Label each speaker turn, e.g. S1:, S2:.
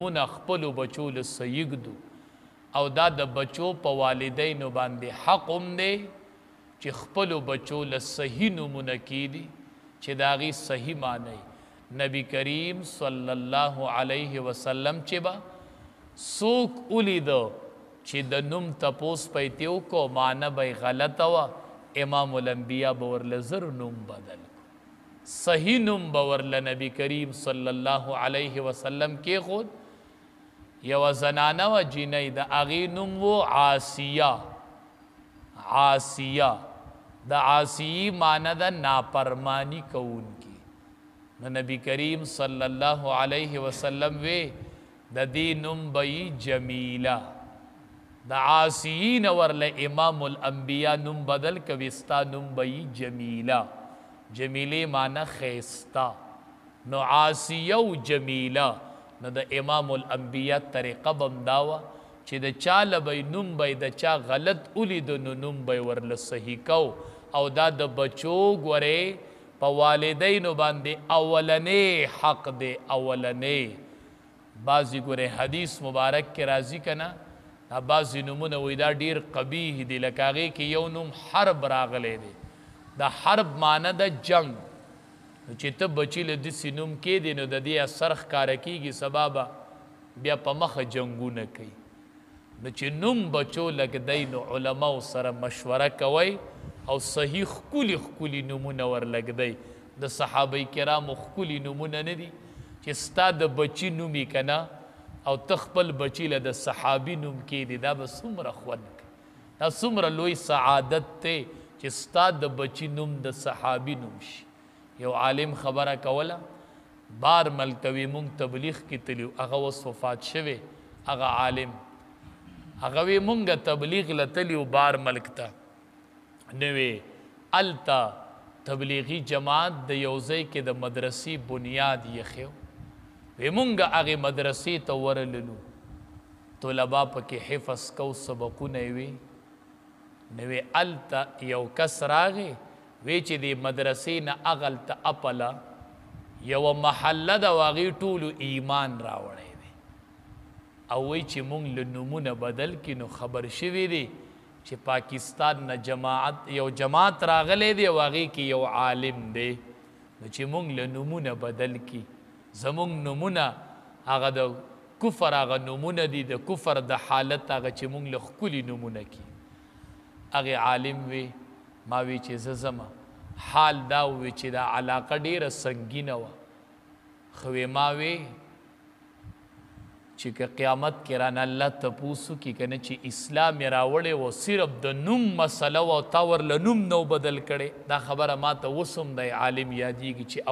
S1: مون خپلو بچو له سیږدو او دا د بچو په والدینو باندې حق هم دی چې خپلو بچو له صحیح نومونه کیدي چې د هغې صحیح معنی نبی کریم صلی الله علیه وسلم چې به څوک ولیده چې د نوم تپوس په یې ترې وکړو معنی به یې غلطه وه امام الانبیا به ورله زر نوم بدل صحیح نوم به ورله نبی کریم صلی الله علیه وسلم کېښود یوه زنانه وه جینۍ د هغې نوم و عاصیه د عاصیې معنی ده نافرمانی کوونکي نو نبی کریم صلی الله علیه وسلم وی د دې نوم به یې جمیله د عاصیې نه ورله امام الانبیا نوم بدل کوي ستا نوم به یې جمیله جمیلې معنی ښایسته نو عاصیه و جمیله نو د امام الانبیا طریقه به هم دا وه چې د چا له به نوم به د چا غلط ولیده نو نوم به ورله صحیح کو او دا د بچو ګورې په والدینو باندې اولنې حق دی اولنې بعضې ګورې حدیث مبارک کې راځي که نه دا بعضې نومونه وایي دا ډېر قبیح دي لکه هغې کې یو نوم حرب راغلی دی د حرب معنی د جنگ نو چې ته بچي له داسې نوم کېدې نو د دې اثر ښکاره کېږي سبا به بیا په مخه جنګونه کوي نو چې نوم بچو لږدی نو علماو سره مشوره کوئ او صحیح ښکلي ښکلي نومونه ورلږدئ د صحابه کرامو ښکلي نومونه نه دي چې ستا د بچي نوم یې که نه او ته خپل بچي له د صحابي نوم کېدې دا به څومره خوند کوي دا څومره لوی سعادت دی چې ستا د بچي نوم د صحابي نوم شي یو عالم خبره کوله بار ملکوي مونږ تبلیغ کې تلي هغه اوس وفات شوی هغه عالم هغه وی مونږ تبلیغ له تلي بار ملک ته نوې هلته تبلیغي جماعت د یو ځای کې د مدرسې بنیاد یې وی مونږ هغې مدرسې ته ورللو طلبا پکې حفظ کو سبقونه یې وي نوې هلته یو کس راغی وی چې د مدرسې نه هغلته اپله یوه محله ده و هغې ټولو ایمان راوړی دی او وی چې مونږ له نومونه بدل کړي نو خبر شوي دی چې پاکستان نه یو جماعت راغلی دی او هغې کې یو عالم دی نو چې مونږ له نومونه بدل کړي زمونږ نومونه هغه د کفر هغه نومونه دي د کفر د حالت هغه چې مونږ له ښکلي نومونه کړي هغې عالم وی ما وی چې زه ځمه حال دا وی چې دا علاقه ډیره سنګینه وه خو ما وی چې که قیامت کې رانه الله تپوس وکړي که نه چې اسلام یې راوړی و صرف د نوم مسله و او تا ورله نوم نو بدل کړی دا خبره ما ته اوس هم دی عالم یادېږي چې